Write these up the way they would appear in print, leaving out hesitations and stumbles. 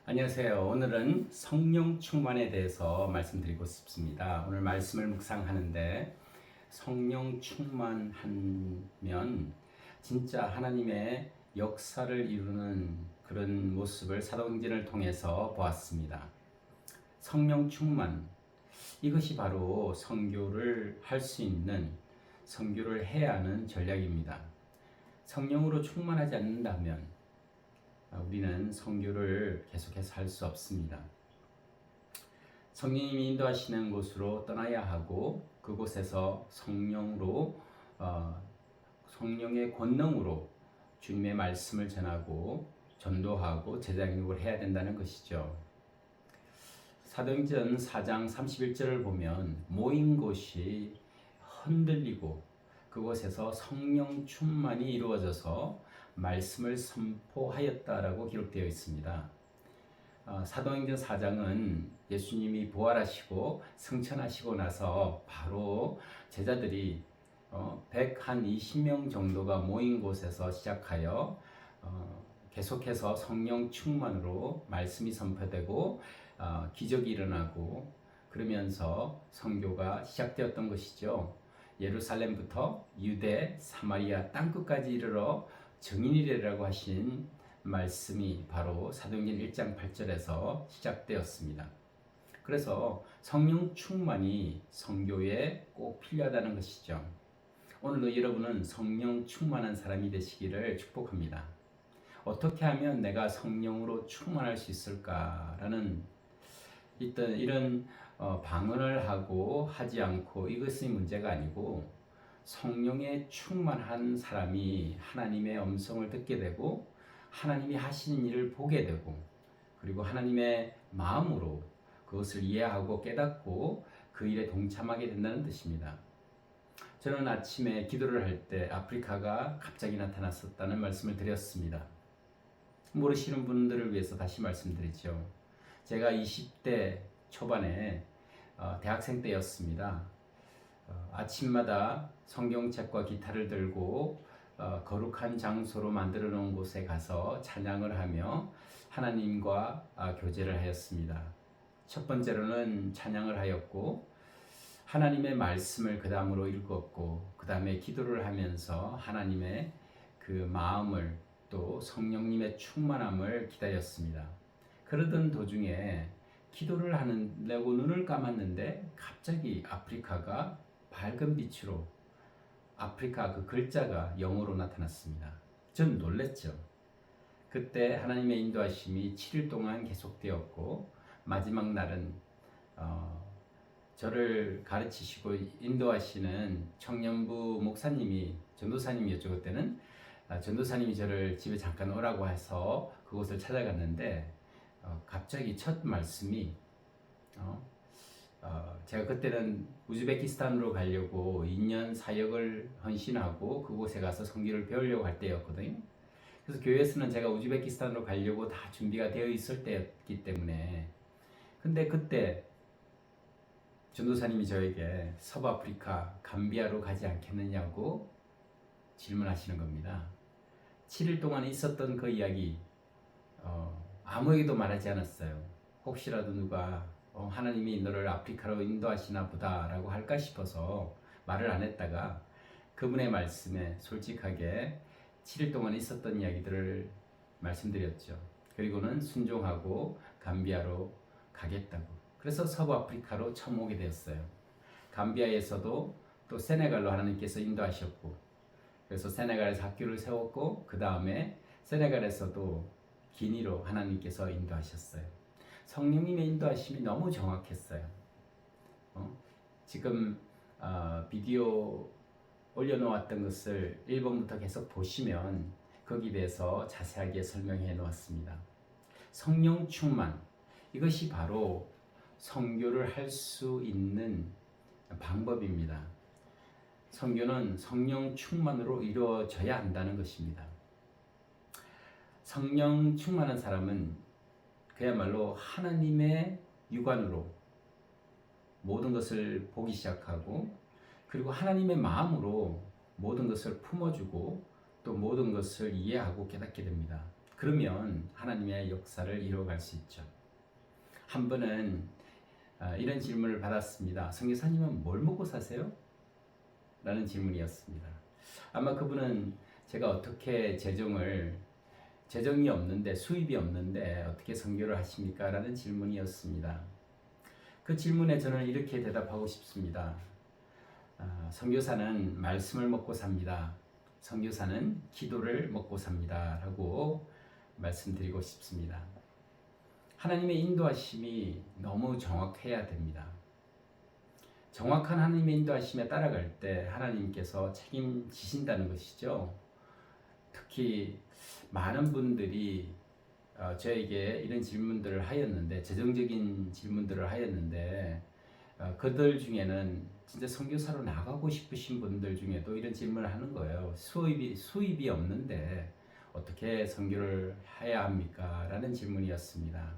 안녕하세요. 오늘은 성령 충만에 대해서 말씀드리고 싶습니다. 오늘 말씀을 묵상하는데 성령 충만하면 진짜 하나님의 역사를 이루는 그런 모습을 사도행전을 통해서 보았습니다. 성령 충만, 이것이 바로 선교를 할 수 있는, 선교를 해야 하는 전략입니다. 성령으로 충만하지 않는다면 우리는 선교를 계속해서 할 수 없습니다. 성령님이 인도하시는 곳으로 떠나야 하고 그곳에서 성령의 권능으로 주님의 말씀을 전하고 전도하고 제자교육을 해야 된다는 것이죠. 사도행전 4장 31절을 보면 모인 곳이 흔들리고 그곳에서 성령 충만이 이루어져서 말씀을 선포하였다라고 기록되어 있습니다. 사도행전 4장은 예수님이 부활하시고 승천하시고 나서 바로 제자들이 120명 정도가 모인 곳에서 시작하여 계속해서 성령 충만으로 말씀이 선포되고 기적이 일어나고 그러면서 선교가 시작되었던 것이죠. 예루살렘부터 유대, 사마리아 땅끝까지 이르러 증인이 되라고 하신 말씀이 바로 사도행전 1장 8절에서 시작되었습니다. 그래서 성령 충만이 선교에 꼭 필요하다는 것이죠. 오늘도 여러분은 성령 충만한 사람이 되시기를 축복합니다. 어떻게 하면 내가 성령으로 충만할 수 있을까라는 이런 방언을 하고 하지 않고 이것이 문제가 아니고 성령에 충만한 사람이 하나님의 음성을 듣게 되고 하나님이 하시는 일을 보게 되고 그리고 하나님의 마음으로 그것을 이해하고 깨닫고 그 일에 동참하게 된다는 뜻입니다. 저는 아침에 기도를 할 때 아프리카가 갑자기 나타났었다는 말씀을 드렸습니다. 모르시는 분들을 위해서 다시 말씀드리죠. 제가 20대 초반에 대학생 때였습니다. 아침마다 성경책과 기타를 들고 거룩한 장소로 만들어 놓은 곳에 가서 찬양을 하며 하나님과 교제를 하였습니다. 첫 번째로는 찬양을 하였고 하나님의 말씀을 그 다음으로 읽었고 그 다음에 기도를 하면서 하나님의 그 마음을 또 성령님의 충만함을 기다렸습니다. 그러던 도중에 기도를 하려고 눈을 감았는데 갑자기 아프리카가 밝은 빛으로 아프리카 그 글자가 영어로 나타났습니다. 전 놀랬죠. 그때 하나님의 인도하심이 7일 동안 계속되었고 마지막 날은 저를 가르치시고 인도하시는 청년부 목사님이 전도사님이었죠. 그때는 전도사님이 저를 집에 잠깐 오라고 해서 그곳을 찾아갔는데 갑자기 첫 말씀이 제가 그때는 우즈베키스탄으로 가려고 2년 사역을 헌신하고 그곳에 가서 선교를 배우려고 할 때였거든요. 그래서 교회에서는 제가 우즈베키스탄으로 가려고 다 준비가 되어 있을 때였기 때문에 근데 그때 전도사님이 저에게 서부아프리카 감비아로 가지 않겠느냐고 질문하시는 겁니다. 7일 동안 있었던 그 이야기 아무에게도 말하지 않았어요. 혹시라도 누가 하나님이 너를 아프리카로 인도하시나 보다 라고 할까 싶어서 말을 안 했다가 그분의 말씀에 솔직하게 7일 동안 있었던 이야기들을 말씀드렸죠. 그리고는 순종하고 감비아로 가겠다고. 그래서 서부아프리카로 처음 오게 되었어요. 감비아에서도 또 세네갈로 하나님께서 인도하셨고 그래서 세네갈에서 학교를 세웠고 그 다음에 세네갈에서도 기니로 하나님께서 인도하셨어요. 성령님의 인도하심이 너무 정확했어요. 지금 비디오 올려놓았던 것을 1번부터 계속 보시면 거기에 대해서 자세하게 설명해 놓았습니다. 성령 충만, 이것이 바로 선교를 할 수 있는 방법입니다. 선교는 성령 충만으로 이루어져야 한다는 것입니다. 성령 충만한 사람은 그야말로 하나님의 육안으로 모든 것을 보기 시작하고 그리고 하나님의 마음으로 모든 것을 품어주고 또 모든 것을 이해하고 깨닫게 됩니다. 그러면 하나님의 역사를 이루어갈 수 있죠. 한 번은 이런 질문을 받았습니다. 선교사님은 뭘 먹고 사세요? 라는 질문이었습니다. 아마 그분은 제가 어떻게 재정이 없는데, 수입이 없는데 어떻게 선교를 하십니까? 라는 질문이었습니다. 그 질문에 저는 이렇게 대답하고 싶습니다. 선교사는 말씀을 먹고 삽니다. 선교사는 기도를 먹고 삽니다. 라고 말씀드리고 싶습니다. 하나님의 인도하심이 너무 정확해야 됩니다. 정확한 하나님의 인도하심에 따라갈 때 하나님께서 책임지신다는 것이죠. 특히 많은 분들이 저에게 이런 질문들을 하였는데, 재정적인 질문들을 하였는데, 그들 중에는 진짜 선교사로 나가고 싶으신 분들 중에도 이런 질문을 하는 거예요. 수입이 없는데 어떻게 선교를 해야 합니까? 라는 질문이었습니다.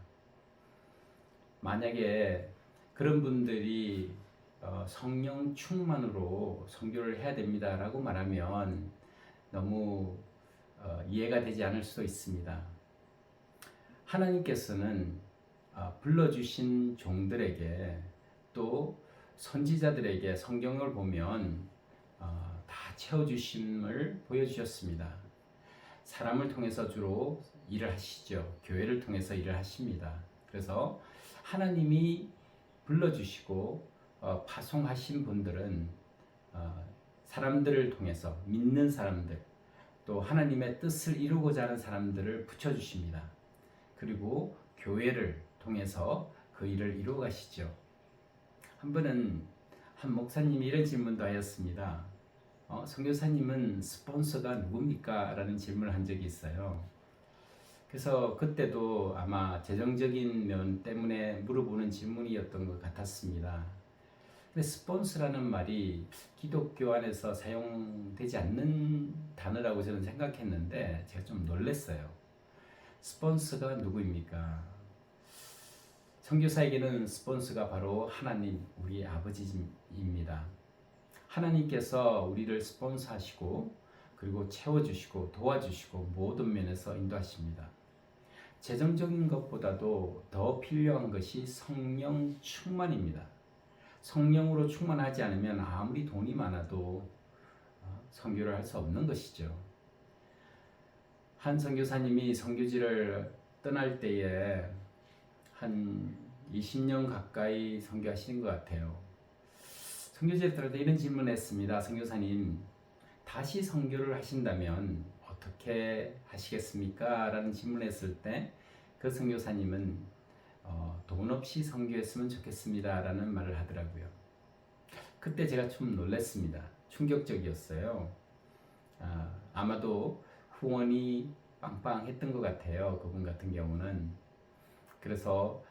만약에 그런 분들이 성령 충만으로 선교를 해야 됩니다 라고 말하면 너무 이해가 되지 않을 수도 있습니다. 하나님께서는 불러주신 종들에게 또 선지자들에게 성경을 보면 다 채워주심을 보여주셨습니다. 사람을 통해서 주로 일을 하시죠. 교회를 통해서 일을 하십니다. 그래서 하나님이 불러주시고 파송하신 분들은 사람들을 통해서, 믿는 사람들, 또 하나님의 뜻을 이루고자 하는 사람들을 붙여주십니다. 그리고 교회를 통해서 그 일을 이루어 가시죠. 한 번은 한 목사님이 이런 질문도 하였습니다. 선교사님은 스폰서가 누굽니까? 라는 질문을 한 적이 있어요. 그래서 그때도 아마 재정적인 면 때문에 물어보는 질문이었던 것 같았습니다. 근데 스폰서라는 말이 기독교 안에서 사용되지 않는 단어라고 저는 생각했는데 제가 좀 놀랐어요. 스폰서가 누구입니까? 선교사에게는 스폰서가 바로 하나님, 우리 아버지입니다. 하나님께서 우리를 스폰서하시고 그리고 채워주시고 도와주시고 모든 면에서 인도하십니다. 재정적인 것보다도 더 필요한 것이 성령 충만입니다. 성령으로 충만하지 않으면 아무리 돈이 많아도 선교를 할 수 없는 것이죠. 한 선교사님이 선교지를 떠날 때에 한 20년 가까이 선교하시는 것 같아요. 선교지에 들어갈 때 이런 질문을 했습니다. 선교사님, 다시 선교를 하신다면 어떻게 하시겠습니까? 라는 질문을 했을 때 그 선교사님은 돈 없이 선교했으면 좋겠습니다 라는 말을 하더라고요. 그때 제가 좀 놀랐습니다. 충격적이었어요. 아마도 후원이 빵빵했던 것 같아요. 그분 같은 경우는. 그래서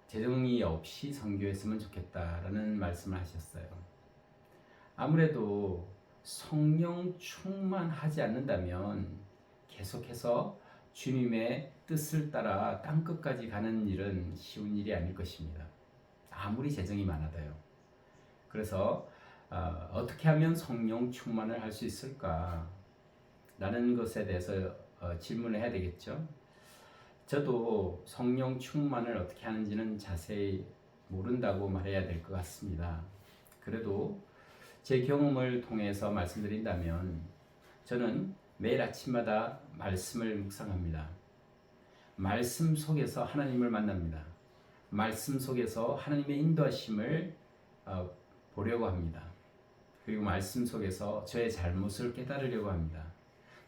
재정이 없이 선교했으면 좋겠다라는 말씀을 하셨어요. 아무래도 성령 충만하지 않는다면 계속해서 주님의 뜻을 따라 땅끝까지 가는 일은 쉬운 일이 아닐 것입니다. 아무리 재정이 많아도요. 그래서 어떻게 하면 성령 충만을 할 수 있을까? 라는 것에 대해서 질문을 해야 되겠죠. 저도 성령 충만을 어떻게 하는지는 자세히 모른다고 말해야 될 것 같습니다. 그래도 제 경험을 통해서 말씀드린다면 저는 매일 아침마다 말씀을 묵상합니다. 말씀 속에서 하나님을 만납니다. 말씀 속에서 하나님의 인도하심을 보려고 합니다. 그리고 말씀 속에서 저의 잘못을 깨달으려고 합니다.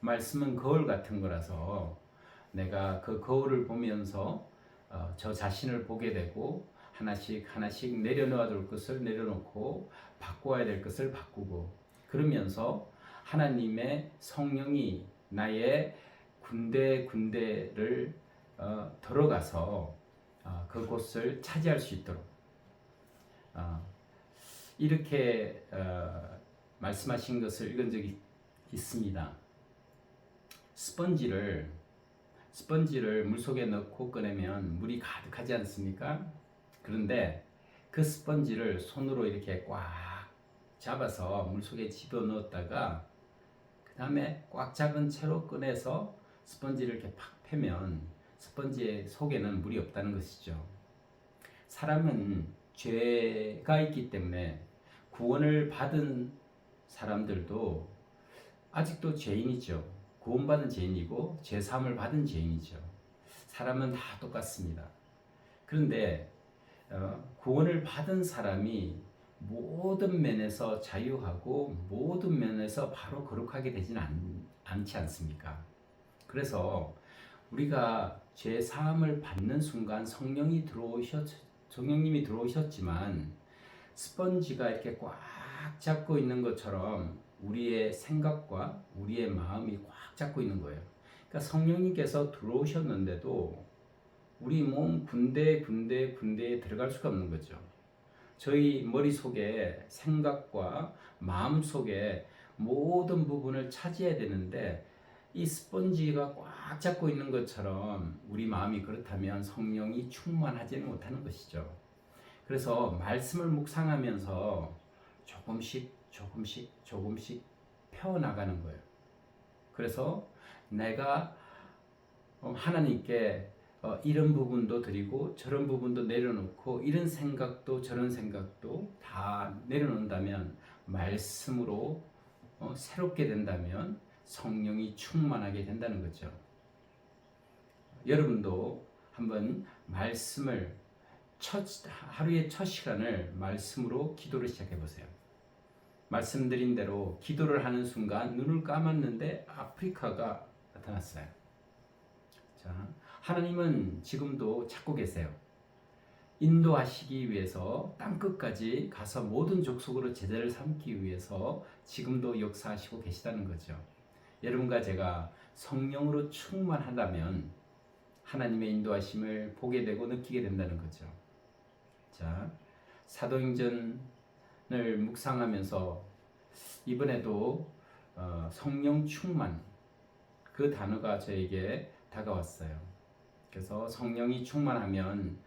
말씀은 거울 같은 거라서 내가 그 거울을 보면서 저 자신을 보게 되고 하나씩 하나씩 내려놓아야 될 것을 내려놓고 바꿔야 될 것을 바꾸고, 그러면서 하나님의 성령이 나의 군대를 들어가서 그곳을 차지할 수 있도록 이렇게 말씀하신 것을 읽은 적이 있습니다. 스펀지를 물속에 넣고 꺼내면 물이 가득하지 않습니까? 그런데 그 스펀지를 손으로 이렇게 꽉 잡아서 물속에 집어넣었다가 그 다음에 꽉 잡은 채로 꺼내서 스펀지를 이렇게 팍 패면 스펀지의 속에는 물이 없다는 것이죠. 사람은 죄가 있기 때문에 구원을 받은 사람들도 아직도 죄인이죠. 구원받은 죄인이고 죄사함을 받은 죄인이죠. 사람은 다 똑같습니다. 그런데 구원을 받은 사람이 모든 면에서 자유하고 모든 면에서 바로 거룩하게 되지는 않지 않습니까? 그래서 우리가 죄 사함을 받는 순간 성령님이 들어오셨지만 스펀지가 이렇게 꽉 잡고 있는 것처럼 우리의 생각과 우리의 마음이 꽉 잡고 있는 거예요. 그러니까 성령님께서 들어오셨는데도 우리 몸 군데에 들어갈 수가 없는 거죠. 저희 머릿속에 생각과 마음 속에 모든 부분을 차지해야 되는데 이 스펀지가 꽉 잡고 있는 것처럼 우리 마음이 그렇다면 성령이 충만하지는 못하는 것이죠. 그래서 말씀을 묵상하면서 조금씩 펴나가는 거예요. 그래서 내가 하나님께 이런 부분도 드리고 저런 부분도 내려놓고 이런 생각도 저런 생각도 다 내려놓는다면 말씀으로 새롭게 된다면 성령이 충만하게 된다는 거죠. 여러분도 한번 말씀을 하루의 첫 시간을 말씀으로 기도를 시작해 보세요. 말씀드린 대로 기도를 하는 순간 눈을 감았는데 아프리카가 나타났어요. 자, 하나님은 지금도 찾고 계세요. 인도하시기 위해서 땅끝까지 가서 모든 족속으로 제자를 삼기 위해서 지금도 역사하시고 계시다는 거죠. 여러분과 제가 성령으로 충만하다면 하나님의 인도하심을 보게 되고 느끼게 된다는 거죠. 자, 사도행전을 묵상하면서 이번에도 성령 충만 그 단어가 저에게 다가왔어요. 그래서 성령이 충만하면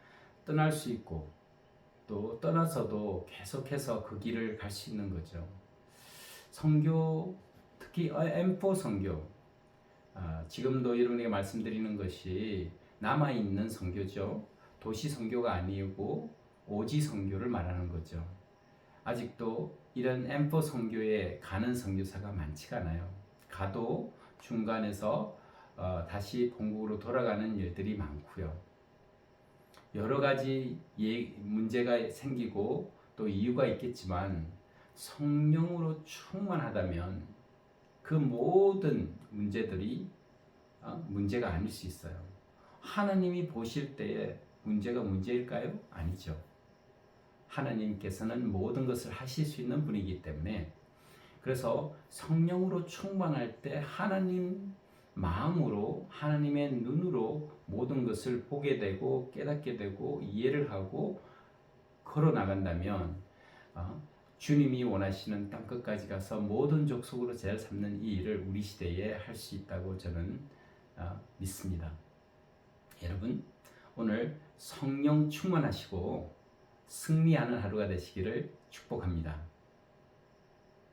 떠날 수 있고 또 떠나서도 계속해서 그 길을 갈 수 있는 거죠. 선교, 특히 M4 선교, 지금도 여러분에게 말씀드리는 것이 남아있는 선교죠. 도시 선교가 아니고 오지 선교를 말하는 거죠. 아직도 이런 M4 선교에 가는 선교사가 많지가 않아요. 가도 중간에서 다시 본국으로 돌아가는 일들이 많고요. 여러 가지 문제가 생기고 또 이유가 있겠지만 성령으로 충만하다면 그 모든 문제들이 문제가 아닐 수 있어요. 하나님이 보실 때에 문제가 문제일까요? 아니죠. 하나님께서는 모든 것을 하실 수 있는 분이기 때문에 그래서 성령으로 충만할 때 하나님 마음으로 하나님의 눈으로 모든 것을 보게 되고 깨닫게 되고 이해를 하고 걸어 나간다면 주님이 원하시는 땅끝까지 가서 모든 족속으로 제자를 삼는 이 일을 우리 시대에 할 수 있다고 저는 믿습니다. 여러분 오늘 성령 충만하시고 승리하는 하루가 되시기를 축복합니다.